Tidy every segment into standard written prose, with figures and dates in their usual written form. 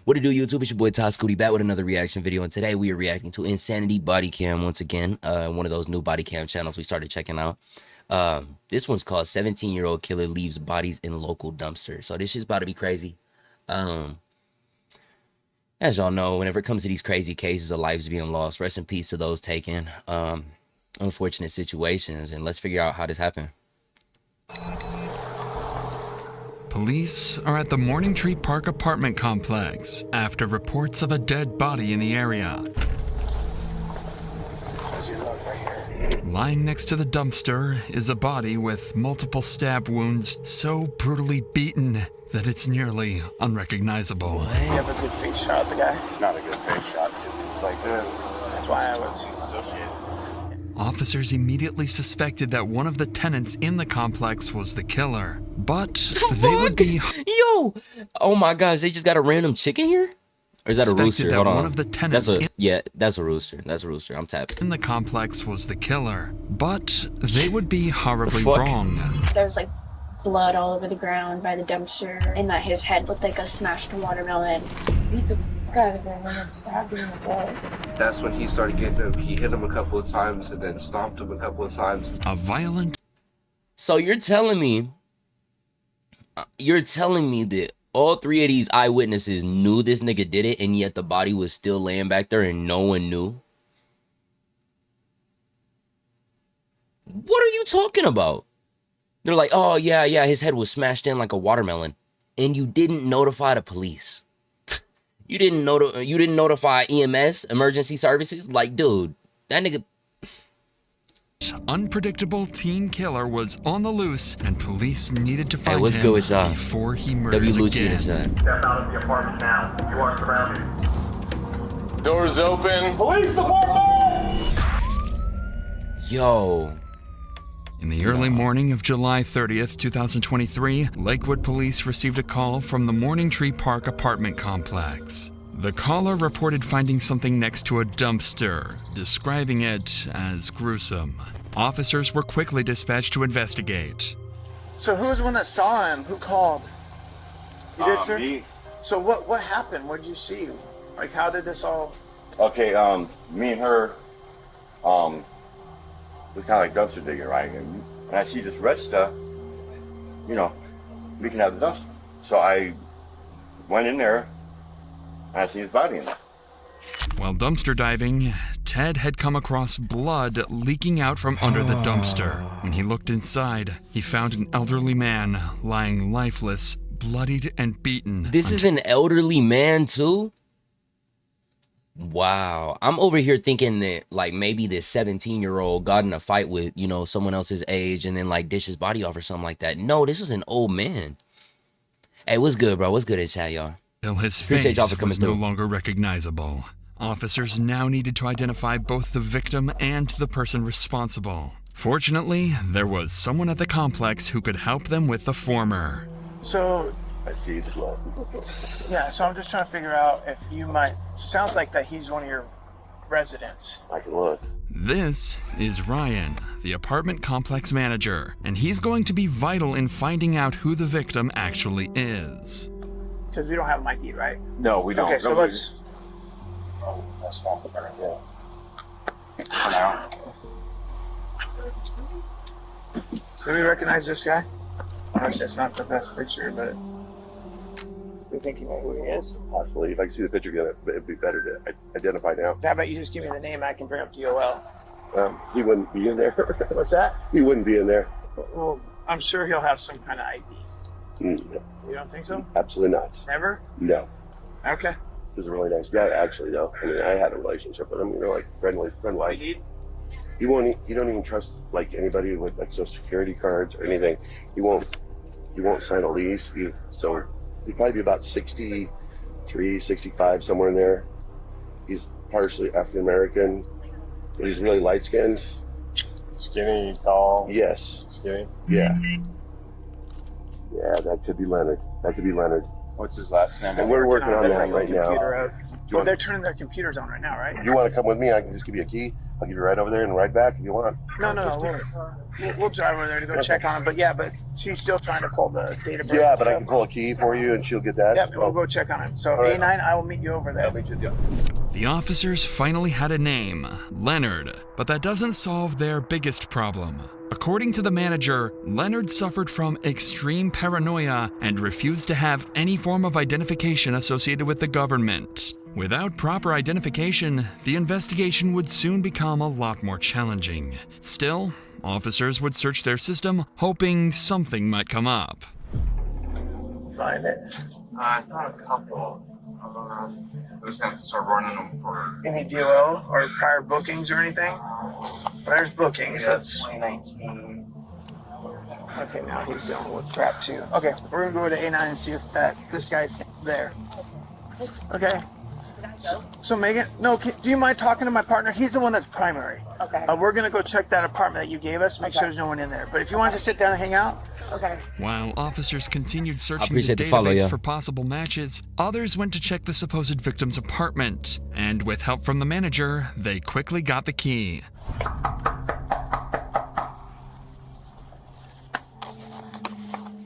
What it do, YouTube? It's your boy Todd Scooty back with another reaction video, and today we are reacting to Insanity Body Cam once again. One of those new body cam channels we started checking out. This one's called 17-Year-Old Killer Leaves Bodies in Local Dumpster. So this shit's about to be crazy. As y'all know, whenever it comes to these crazy cases of lives being lost, rest in peace to those taken. Unfortunate situations, and let's figure out how this happened. Police are at the Morning Tree Park apartment complex after reports of a dead body in the area. Lying next to the dumpster is a body with multiple stab wounds so brutally beaten that it's nearly unrecognizable. You have a good face shot of the guy? Not a good face shot because it's like That's why I was associated. Officers immediately suspected that one of the tenants in the complex was the killer, but they would be Yo! Oh my gosh, they just got a random chicken here? Or is that a rooster? that Hold on. one of the tenants that's a rooster. That's a rooster. I'm tapping. in the complex was the killer, but they would be horribly fuck? wrong. There was like blood all over the ground by the dumpster, and that his head looked like a smashed watermelon. Beat the f out of him and then stabbed him in the butt. That's when he started getting him. He hit him a couple of times and then stomped him a couple of times. A violent So you're telling me that all three of these eyewitnesses knew this nigga did it, and yet the body was still laying back there and no one knew? What are you talking about? They're like, oh yeah, his head was smashed in like a watermelon, and you didn't notify the police. You didn't notify EMS, emergency services. Like, dude, that nigga. unpredictable teen killer was on the loose, and police needed to find what's him good with y'all? before he W. murders Lucci again. and son. Step out of the apartment now. You are surrounded. Doors open. Police department! Yo. In the early morning of July 30th, 2023, Lakewood police received a call from the Morning Tree Park apartment complex. The caller reported finding something next to a dumpster, describing it as gruesome. Officers were quickly dispatched to investigate. So who was the one that saw him? Who called? You did, sir? Me. So what happened? What did you see? Like, how did this all... Okay, me and her, was kind of like dumpster digging, right? And I see this red stuff, you know, leaking out of the dumpster. So I went in there, and I see his body in there. While dumpster diving, Ted had come across blood leaking out from under the dumpster. When he looked inside, he found an elderly man lying lifeless, bloodied and beaten. This is an elderly man too? Wow. I'm over here thinking that like maybe this 17-year-old got in a fight with, you know, someone else's age and then like dished his body off or something like that. No, this is an old man. Hey, what's good, bro? What's good in chat, y'all? Till his Appreciate y'all face for coming was no through. longer recognizable. Officers now needed to identify both the victim and the person responsible. Fortunately, there was someone at the complex who could help them with the former. So, I see his blood. yeah, so I'm just trying to figure out if you might... Sounds like that he's one of your residents. I can look. This is Ryan, the apartment complex manager, and he's going to be vital in finding out who the victim actually is. Because we don't have an ID, right? No, we don't. Okay, so let's... Oh, that's not the better, yeah. For now. So we recognize this guy? Obviously, it's not the best picture, but... Do you think you know who he is? Possibly. If I can see the picture again, it'd be better to identify now. How about you just give me the name, I can bring up DOL. He wouldn't be in there. What's that? He wouldn't be in there. Well, I'm sure he'll have some kind of ID. No, You don't think so? absolutely not. Never? No. Okay. He's a really nice guy, actually, though. I mean, I had a relationship with him. We were like friend-wise. He don't even trust like anybody with like social security cards or anything. He won't sign a lease. So he'd probably be about 63, 65, somewhere in there. He's partially African American, but he's really light skinned. Skinny, tall. Yes. Skinny. Yeah. Yeah, that could be Leonard. What's his last name? And we're working on that right now. Computer out. Well, they're turning their computers on right now, right? You want to come with me? I can just give you a key. I'll give you a ride over there and ride back if you want. No. We'll drive over there to go check on him. But she's still trying to pull the data. Yeah, but I can pull a key for you and she'll get that. Yep, we'll go check on him. So right. A9, I will meet you over there. I'll meet you. Yeah. The officers finally had a name, Leonard, but that doesn't solve their biggest problem. According to the manager, Leonard suffered from extreme paranoia and refused to have any form of identification associated with the government. Without proper identification, the investigation would soon become a lot more challenging. Still, officers would search their system, hoping something might come up. Find it. I found a couple. We just have to start running them for. Any DOL or prior bookings or anything? There's bookings. That's 2019. okay. Now he's dealing with crap too. Okay, we're gonna go to A9 and see if this guy's there. Okay. So Megan, no, do you mind talking to my partner? He's the one that's primary. Okay. We're gonna go check that apartment that you gave us. Make sure there's no one in there. But if you want to sit down and hang out, Okay. While officers continued searching the appreciate the follow, database yeah. for possible matches, others went to check the supposed victim's apartment. And with help from the manager, they quickly got the key.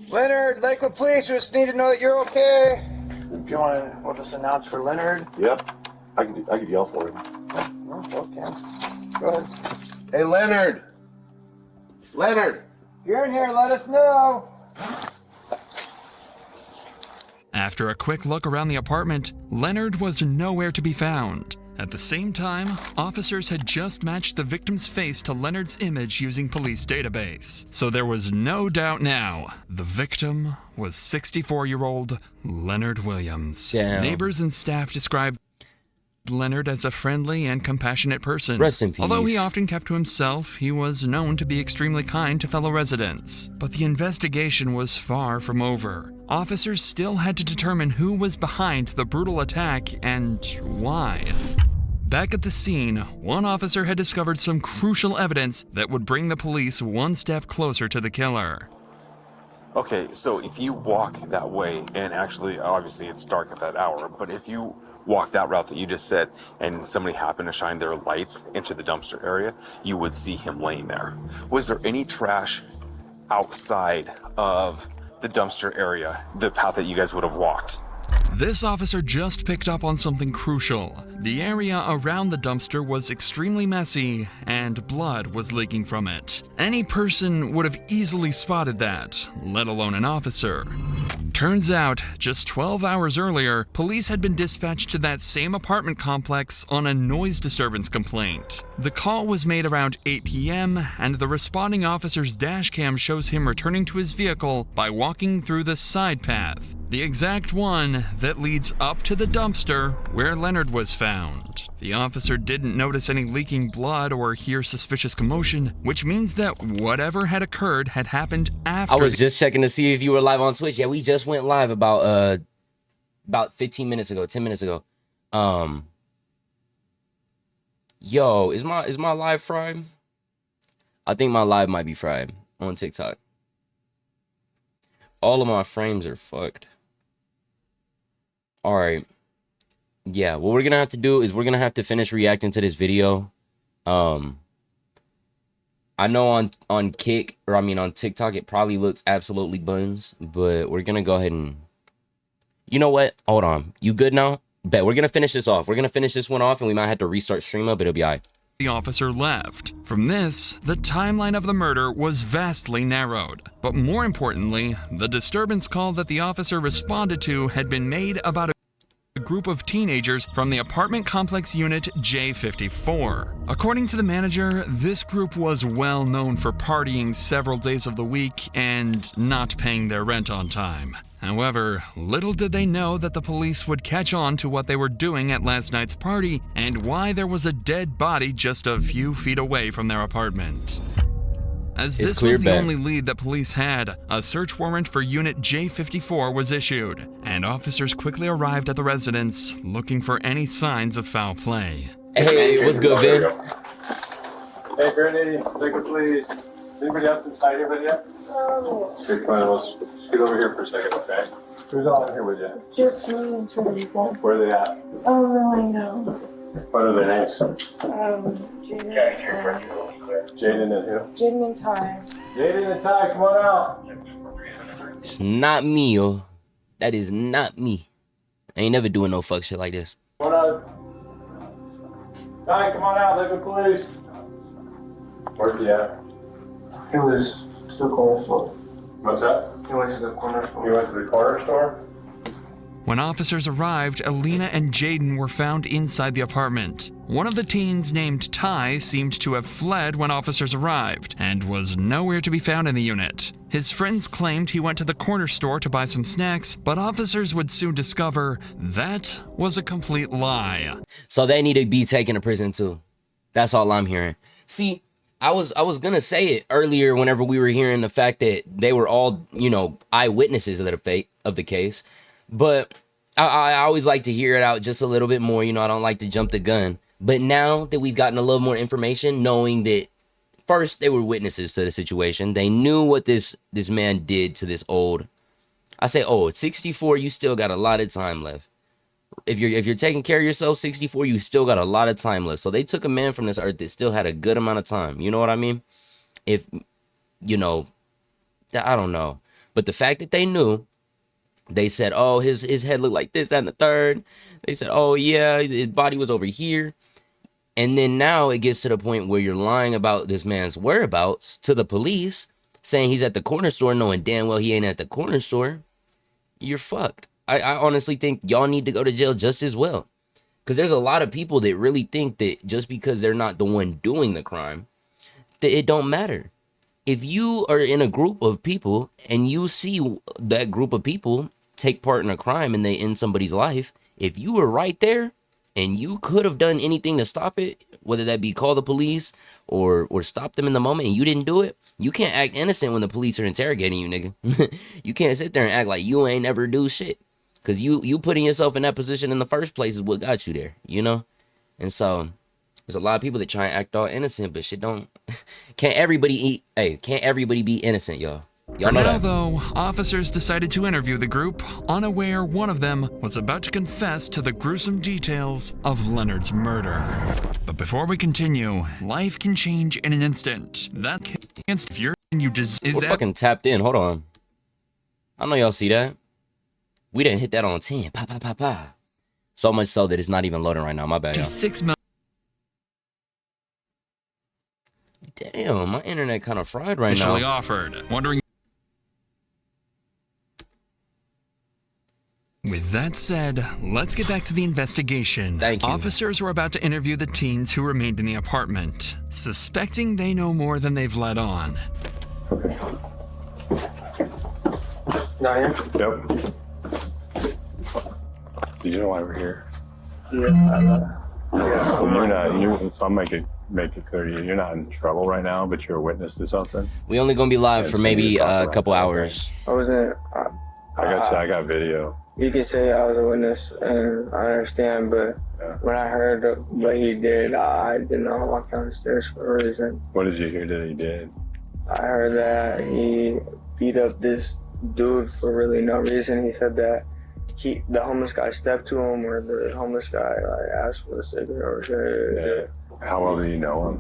Leonard, Lakewood Police, we just need to know that you're okay. If you want to, we'll just announce for Leonard. Yep. I could yell for him. Okay. Go ahead. Hey, Leonard. Leonard. If you're in here, let us know. After a quick look around the apartment, Leonard was nowhere to be found. At the same time, officers had just matched the victim's face to Leonard's image using police database. So there was no doubt now. The victim was 64-year-old Leonard Williams. Damn. Neighbors and staff described Leonard as a friendly and compassionate person. Rest in peace. Although he often kept to himself, he was known to be extremely kind to fellow residents. But the investigation was far from over. Officers still had to determine who was behind the brutal attack and why. Back at the scene, one officer had discovered some crucial evidence that would bring the police one step closer to the killer. Okay, so if you walk that way, and actually, obviously it's dark at that hour, but if you walk that route that you just said, and somebody happened to shine their lights into the dumpster area, you would see him laying there. Was there any trash outside of the dumpster area, the path that you guys would have walked? This officer just picked up on something crucial. The area around the dumpster was extremely messy, and blood was leaking from it. Any person would have easily spotted that, let alone an officer. Turns out, just 12 hours earlier, police had been dispatched to that same apartment complex on a noise disturbance complaint. The call was made around 8 p.m., and the responding officer's dash cam shows him returning to his vehicle by walking through the side path, the exact one that leads up to the dumpster where Leonard was found. The officer didn't notice any leaking blood or hear suspicious commotion, which means that whatever had occurred had happened after. I was just checking to see if you were live on Twitch. Yeah, we just went live about 15 minutes ago, 10 minutes ago. Yo, is my live fried? I think my live might be fried on TikTok. All of my frames are fucked. All right. Yeah, what we're gonna have to do is we're gonna have to finish reacting to this video. I know on Kick, or I mean on TikTok, it probably looks absolutely buns, but we're gonna go ahead and, you know what? Hold on. You good now? Bet we're gonna finish this off. We're gonna finish this one off, and we might have to restart stream up, but it'll be alright. The officer left. From this, the timeline of the murder was vastly narrowed. But more importantly, the disturbance call that the officer responded to had been made about a group of teenagers from the apartment complex unit J54. According to the manager, this group was well known for partying several days of the week and not paying their rent on time. However, little did they know that the police would catch on to what they were doing at last night's party and why there was a dead body just a few feet away from their apartment. As this was the only lead that police had, a search warrant for Unit J54 was issued, and officers quickly arrived at the residence looking for any signs of foul play. Hey, what's good, Vin? Hey, Grenady, Lakewood Police. Is anybody else inside here with you? Sick man, let's get over here for a second, okay? Who's all in here with you? Just me and two people. Where are they at? I don't really know. What are their names? Jaden. Jaden and who? Jaden and Ty. Jaden and Ty, come on out. It's not me, yo. That is not me. I ain't never doing no fuck shit like this. Come on out. Ty, come on out, Lakewood Police. Where's he at? It was to the corner store. What's that? He went to the corner store. You went to the corner store? When officers arrived, Alina and Jaden were found inside the apartment. One of the teens, named Ty, seemed to have fled when officers arrived and was nowhere to be found in the unit. His friends claimed he went to the corner store to buy some snacks, but officers would soon discover that was a complete lie. So they need to be taken to prison too. That's all I'm hearing. See, I was gonna say it earlier whenever we were hearing the fact that they were all, you know, eyewitnesses of the case. But I always like to hear it out just a little bit more. You know, I don't like to jump the gun. But now that we've gotten a little more information, knowing that first they were witnesses to the situation, they knew what this man did to this old. I say old, 64. You still got a lot of time left. If you're taking care of yourself, 64, you still got a lot of time left. So they took a man from this earth that still had a good amount of time. You know what I mean? If you know, I don't know, but the fact that they knew. They said, oh, his head looked like this, that, and the third. They said, oh, yeah, his body was over here. And then now it gets to the point where you're lying about this man's whereabouts to the police, saying he's at the corner store, knowing damn well he ain't at the corner store. You're fucked. I honestly think y'all need to go to jail just as well. Because there's a lot of people that really think that just because they're not the one doing the crime, that it don't matter. If you are in a group of people and you see that group of people take part in a crime and they end somebody's life, if you were right there and you could have done anything to stop it, whether that be call the police or stop them in the moment, and you didn't do it, you can't act innocent when the police are interrogating you, nigga. You can't sit there and act like you ain't never do shit. Because you putting yourself in that position in the first place is what got you there, you know? And so there's a lot of people that try and act all innocent, but shit don't. Can't everybody be innocent, y'all? Y'all For know now, that. though, officers decided to interview the group, unaware one of them was about to confess to the gruesome details of Leonard's murder. But before we continue, life can change in an instant. That if you're you is We're that fucking tapped in. Hold on. I know y'all see that. We didn't hit that on 10. Pa pa pa pa. So much so that it's not even loading right now. My bad, y'all. 6 million. Damn, my internet kind of fried right Initially now. offered. Wondering. With that said, let's get back to the investigation. Thank you. Officers were about to interview the teens who remained in the apartment, suspecting they know more than they've let on. Okay. Not here? Yep. Do you know why we're here? Yeah. Well, you're not. So I'm make it clear to you. You're not in trouble right now, but you're a witness to something. We only gonna be live for It's maybe gonna be a a couple couple hours. hours. I wasn't. I got video. You can say I was a witness, and I understand, but Yeah. when I heard what he did, I did not walk down the stairs for a reason. What did you hear that he did? I heard that he beat up this dude for really no reason. He said that the homeless guy stepped to him, or the homeless guy asked for a cigarette. Or How well do you know him?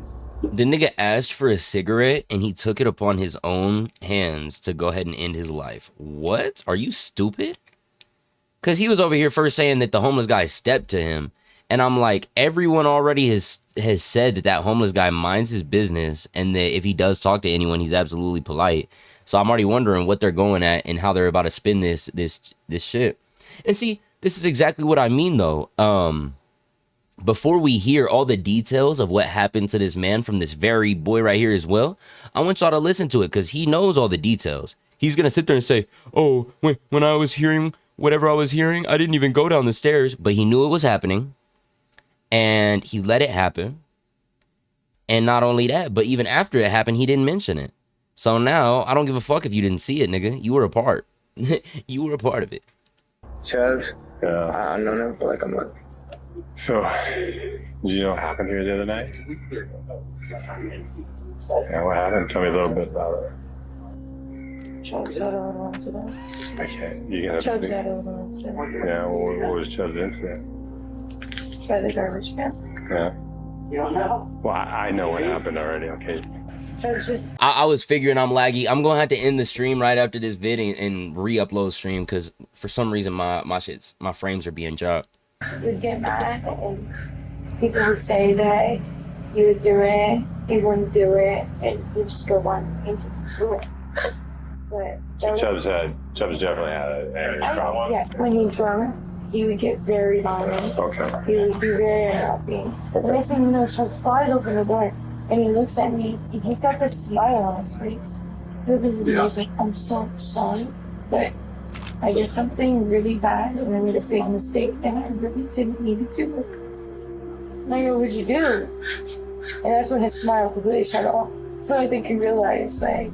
The nigga asked for a cigarette and he took it upon his own hands to go ahead and end his life. What? Are you stupid? Because he was over here first saying that the homeless guy stepped to him. And I'm like, everyone already has said that homeless guy minds his business and that if he does talk to anyone, he's absolutely polite. So I'm already wondering what they're going at and how they're about to spin this shit. And see, this is exactly what I mean, though. Before we hear all the details of what happened to this man from this very boy right here as well, I want y'all to listen to it because he knows all the details. He's going to sit there and say, oh, when I was hearing whatever I was hearing, I didn't even go down the stairs. But he knew it was happening and he let it happen. And not only that, but even after it happened, he didn't mention it. So now I don't give a fuck if you didn't see it, nigga. You were a part. You were a part of it. Chubbs, Yeah. I've known him for like a month. So, did you know what happened here the other night? Yeah, what happened? Tell me a little bit about it. Chubbs had a little incident. Okay, you got Chubbs had a little incident. Yeah, what was Chubb's incident? By the garbage can. Yeah. You don't know? Well, I know what happened already. Okay. Chubbs just I was figuring I'm laggy. I'm gonna have to end the stream right after this video and re-upload stream because for some reason my frames are being dropped. would get mad and people would say that he would do it, he wouldn't do it, and he'd just go on into do it. But So Chubbs definitely had an angry problem. yeah, when he's drunk, he would get very violent. Okay. He would be very unhappy. The next thing you know, Chubbs flies open the door and he looks at me and he's got this smile on his face. He's like, I'm so sorry, but I did something really bad and I made a big mistake and I really didn't need to do it. And I go, what'd you do? And that's when his smile completely shut off. So I think he realized, like,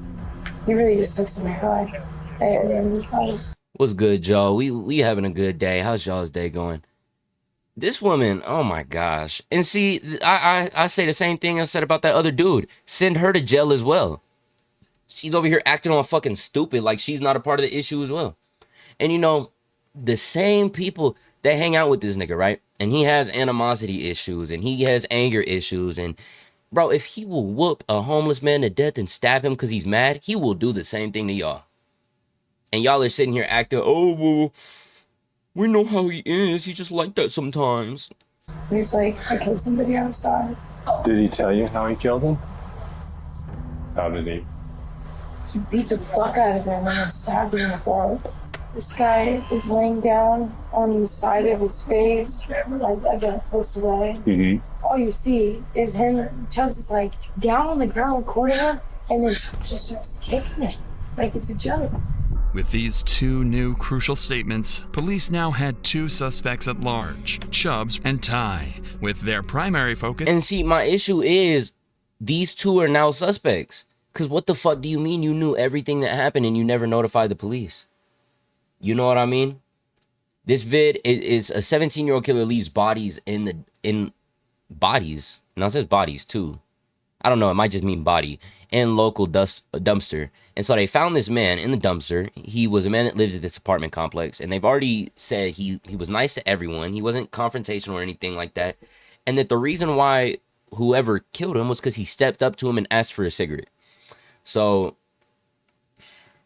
he really just took some advice. And I was What's good, Joe? We having a good day. How's y'all's day going? This woman, oh my gosh. And see, I say the same thing I said about that other dude. Send her to jail as well. She's over here acting all fucking stupid like she's not a part of the issue as well. And you know, the same people that hang out with this nigga, right? And he has animosity issues and he has anger issues. And bro, if he will whoop a homeless man to death and stab him because he's mad, he will do the same thing to y'all. And y'all are sitting here acting, oh, well, we know how he is. He's just like that sometimes. he's like, I killed somebody outside. Did he tell you how he killed him? How did he? He beat the fuck out of him and then stabbed him in the throat. This guy is laying down on the side of his face, like against this way. Mm-hmm. All you see is him, Chubbs is like down on the ground recording him, and then just starts kicking him like it's a joke. With these two new crucial statements, police now had two suspects at large, Chubbs and Ty, with their primary focus. And see, my issue is these two are now suspects. Because what the fuck do you mean you knew everything that happened and you never notified the police? You know what I mean? This vid is a 17-year-old killer leaves bodies in bodies. Now it says bodies too. I don't know. It might just mean body in local dumpster. And so they found this man in the dumpster. He was a man that lived at this apartment complex. And they've already said he was nice to everyone. He wasn't confrontational or anything like that. And that the reason why whoever killed him was because he stepped up to him and asked for a cigarette. So,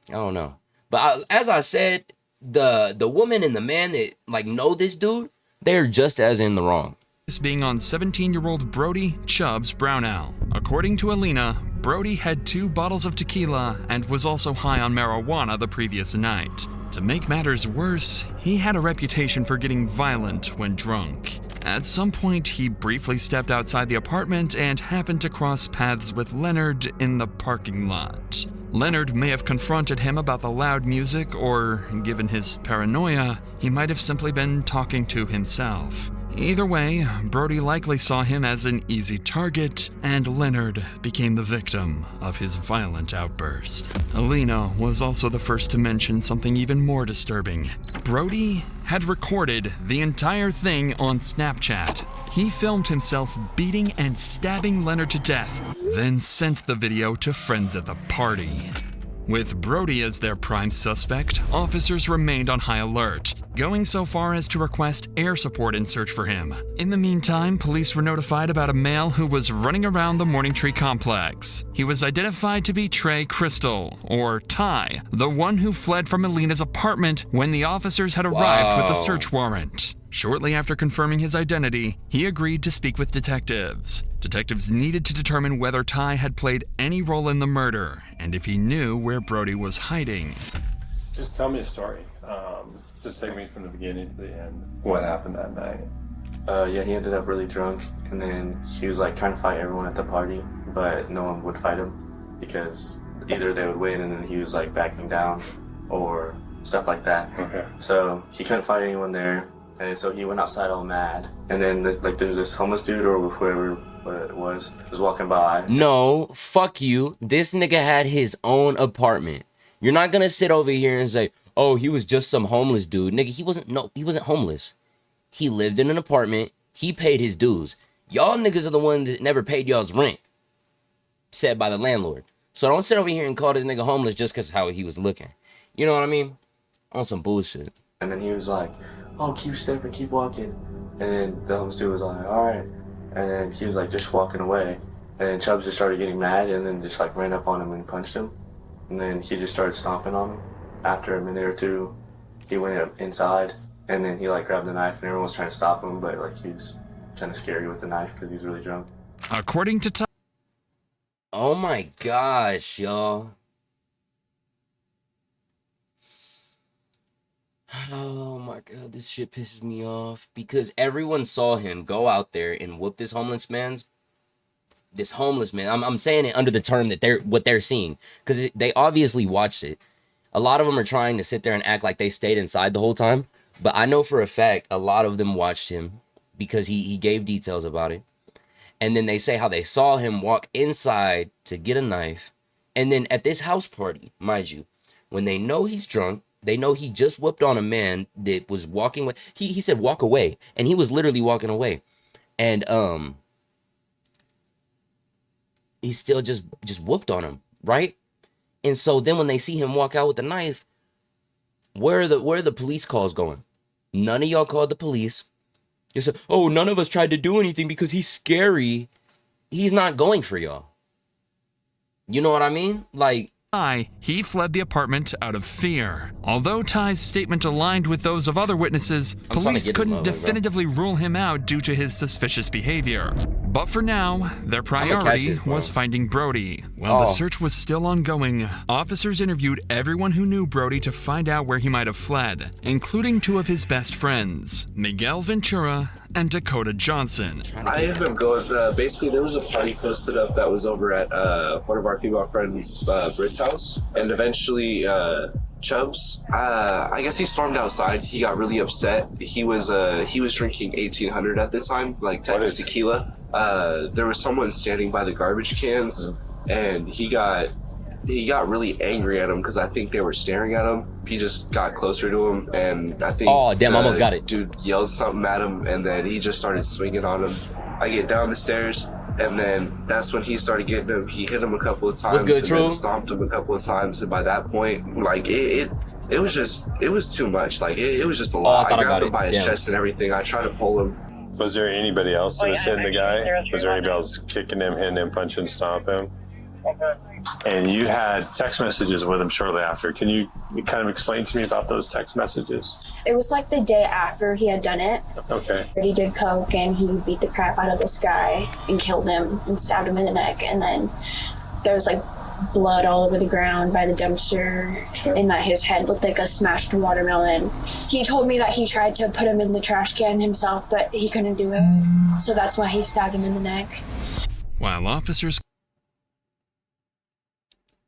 I don't know. But as I said, the woman and the man that like know this dude, they're just as in the wrong. This being on 17-year-old Brody Chubbs Brownell. According to Alina, Brody had 2 bottles of tequila and was also high on marijuana the previous night. To make matters worse, he had a reputation for getting violent when drunk. At some point, he briefly stepped outside the apartment and happened to cross paths with Leonard in the parking lot. Leonard may have confronted him about the loud music, or, given his paranoia, he might have simply been talking to himself. Either way, Brody likely saw him as an easy target, and Leonard became the victim of his violent outburst. Alina was also the first to mention something even more disturbing. Brody had recorded the entire thing on Snapchat. He filmed himself beating and stabbing Leonard to death, then sent the video to friends at the party. With Brody as their prime suspect, officers remained on high alert, going so far as to request air support in search for him. In the meantime, police were notified about a male who was running around the Morning Tree complex. He was identified to be Trey Crystal, or Ty, the one who fled from Alina's apartment when the officers had arrived with the search warrant. Shortly after confirming his identity, he agreed to speak with detectives. Detectives needed to determine whether Ty had played any role in the murder, and if he knew where Brody was hiding. Just tell me a story. Just take me from the beginning to the end. What happened that night? Yeah, he ended up really drunk, and then he was like trying to fight everyone at the party, but no one would fight him because either they would win and then he was like backing down or stuff like that. Okay. So he couldn't fight anyone there, and so he went outside all mad. And then there was this homeless dude or whoever it was walking by. No, fuck you. This nigga had his own apartment. You're not gonna sit over here and say, oh, he was just some homeless dude. Nigga, he wasn't homeless. He lived in an apartment. He paid his dues. Y'all niggas are the ones that never paid y'all's rent. Said by the landlord. So don't sit over here and call this nigga homeless just because how he was looking. You know what I mean? On some bullshit. And then he was like, oh, keep stepping, keep walking. And then the homeless dude was like, all right. And then he was like just walking away. And then Chubbs just started getting mad and then just like ran up on him and punched him. And then he just started stomping on him. After a minute or two, he went up inside and then he like grabbed the knife and everyone was trying to stop him, but like he was kind of scary with the knife because he was really drunk. According to Oh my gosh, y'all. Oh my god, this shit pisses me off because everyone saw him go out there and whoop this homeless man. I'm saying it under the term that they're seeing because they obviously watched it. A lot of them are trying to sit there and act like they stayed inside the whole time, but I know for a fact a lot of them watched him because he gave details about it. And then they say how they saw him walk inside to get a knife. And then at this house party, mind you, when they know he's drunk, they know he just whooped on a man that was walking away. He said walk away, and he was literally walking away. And he still just whooped on him, right? And so then when they see him walk out with the knife, where are the police calls going? None of y'all called the police. You said, oh, none of us tried to do anything because he's scary. He's not going for y'all. You know what I mean? Like, he fled the apartment out of fear. Although Ty's statement aligned with those of other witnesses, police couldn't definitively rule him out due to his suspicious behavior. But for now, their priority was finding Brody. While the search was still ongoing, officers interviewed everyone who knew Brody to find out where he might have fled, including two of his best friends, Miguel Ventura and Dakota Johnson. I ended up going, basically there was a party posted up that was over at one of our female friends, Britt's house, and eventually Chubbs, I guess he stormed outside. He got really upset. He was drinking 1800 at the time, like Texas tequila. There was someone standing by the garbage cans, and he got really angry at him because I think they were staring at him. He just got closer to him, and I think almost got it. Dude yelled something at him, and then he just started swinging on him. I get down the stairs, and then that's when he started getting him. He hit him a couple of times, then stomped him a couple of times, and by that point, like it was too much. Like it was just a lot. I grabbed him by his chest and everything. I tried to pull him. Was there anybody else that was hitting the guy? Was there anybody else kicking him, hitting him, punching, stomping him? And you had text messages with him shortly after. Can you kind of explain to me about those text messages? It was like the day after he had done it. Okay. He did coke and he beat the crap out of this guy and killed him and stabbed him in the neck. And then there was like blood all over the ground by the dumpster, and that his head looked like a smashed watermelon. He told me that he tried to put him in the trash can himself, but he couldn't do it. So that's why he stabbed him in the neck. While officers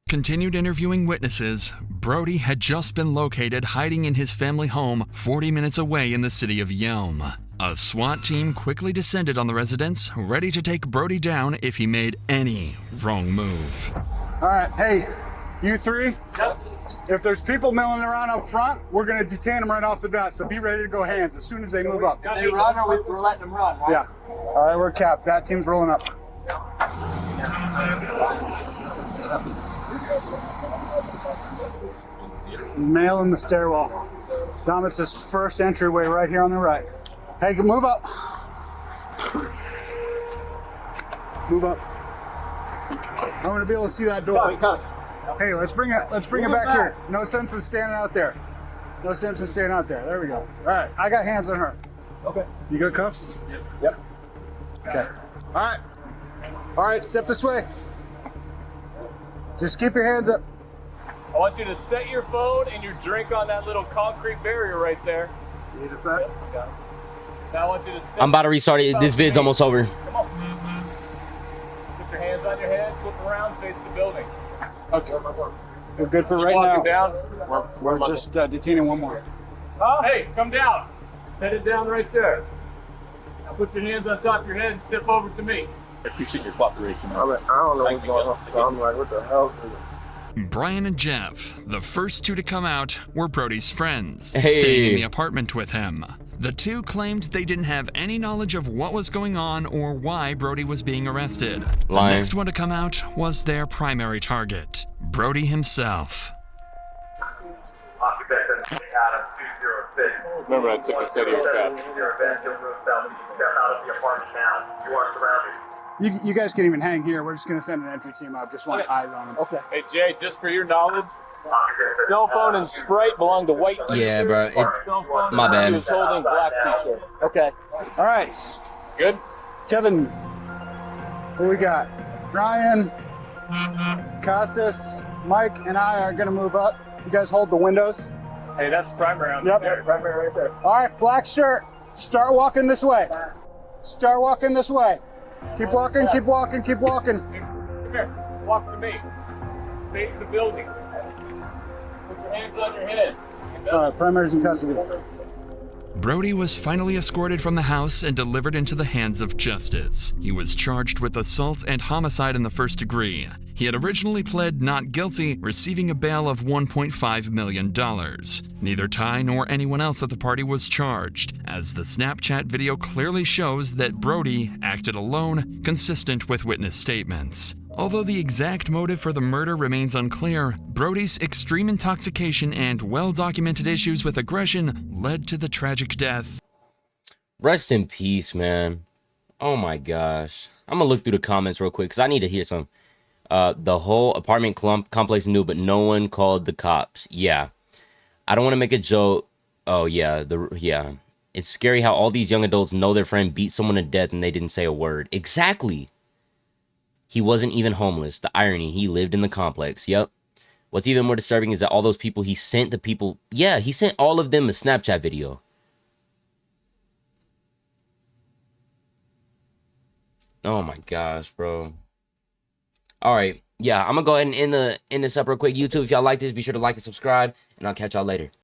continued interviewing witnesses, Brody had just been located hiding in his family home 40 minutes away in the city of Yelm. A SWAT team quickly descended on the residence, ready to take Brody down if he made any wrong move. All right, hey, you three? Yep. If there's people milling around up front, we're going to detain them right off the bat, so be ready to go hands as soon as they move up. If they run, or we're letting them run, right? Yeah. All right, we're capped. That team's rolling up. Male in the stairwell. Dom, it's this first entryway right here on the right. Hey, move up. Move up. I want to be able to see that door. Hey, let's bring it back here. No sense in standing out there. No sense in standing out there. There we go. All right, I got hands on her. Okay. You got cuffs? Yep. Okay. All right, step this way. Just keep your hands up. I want you to set your phone and your drink on that little concrete barrier right there. You need a set? Yep, got it. Now I want you to step. I'm about to restart it. This vid's almost over. Come on. Put your hands on your head, flip around, face the building. Okay. We're good for right now. Down. We're just detaining one more. Hey, come down. Set it down right there. Now put your hands on top of your head and step over to me. I appreciate your cooperation. I don't know what's going on. So I'm like, what the hell? Brian and Jeff, the first two to come out, were Brody's friends, Hey. staying in the apartment with him. The two claimed they didn't have any knowledge of what was going on or why Brody was being arrested. Lying. The next one to come out was their primary target, Brody himself. Occupation Adam 206. Remember, I took a study of cats. Step out of the apartment now. You are surrounded. You guys can even hang here. We're just going to send an entry team up. Just want eyes on them. Okay. Hey, Jay, just for your knowledge, cell phone and Sprite belong to white t-shirt. Yeah, bro. Cell phone, My bad. He was holding black t-shirt. Okay. All right. Good? Kevin, who we got? Ryan, Casas, Mike, and I are going to move up. You guys hold the windows. Hey, that's the primary on Yep. there. Primary right there. All right, black shirt. Start walking this way. Start walking this way. Keep walking, keep walking, keep walking. Come here. Walk to me. Face the building. Put your hands on your head. All right, primary's in custody. Brody was finally escorted from the house and delivered into the hands of justice. He was charged with assault and homicide in the first degree. He had originally pled not guilty, receiving a bail of $1.5 million. Neither Ty nor anyone else at the party was charged, as the Snapchat video clearly shows that Brody acted alone, consistent with witness statements. Although the exact motive for the murder remains unclear, Brody's extreme intoxication and well-documented issues with aggression led to the tragic death. Rest in peace, man. Oh my gosh. I'm gonna look through the comments real quick because I need to hear some. The whole apartment complex knew, but no one called the cops. Yeah. I don't want to make a joke. Oh yeah, yeah. It's scary how all these young adults know their friend beat someone to death and they didn't say a word. Exactly. He wasn't even homeless. The irony, he lived in the complex. Yep. What's even more disturbing is that all those people he sent the people, yeah, he sent all of them a Snapchat video. Oh my gosh, bro. All right. Yeah, I'm gonna go ahead and end this up real quick. YouTube, if y'all like this, be sure to like and subscribe, and I'll catch y'all later.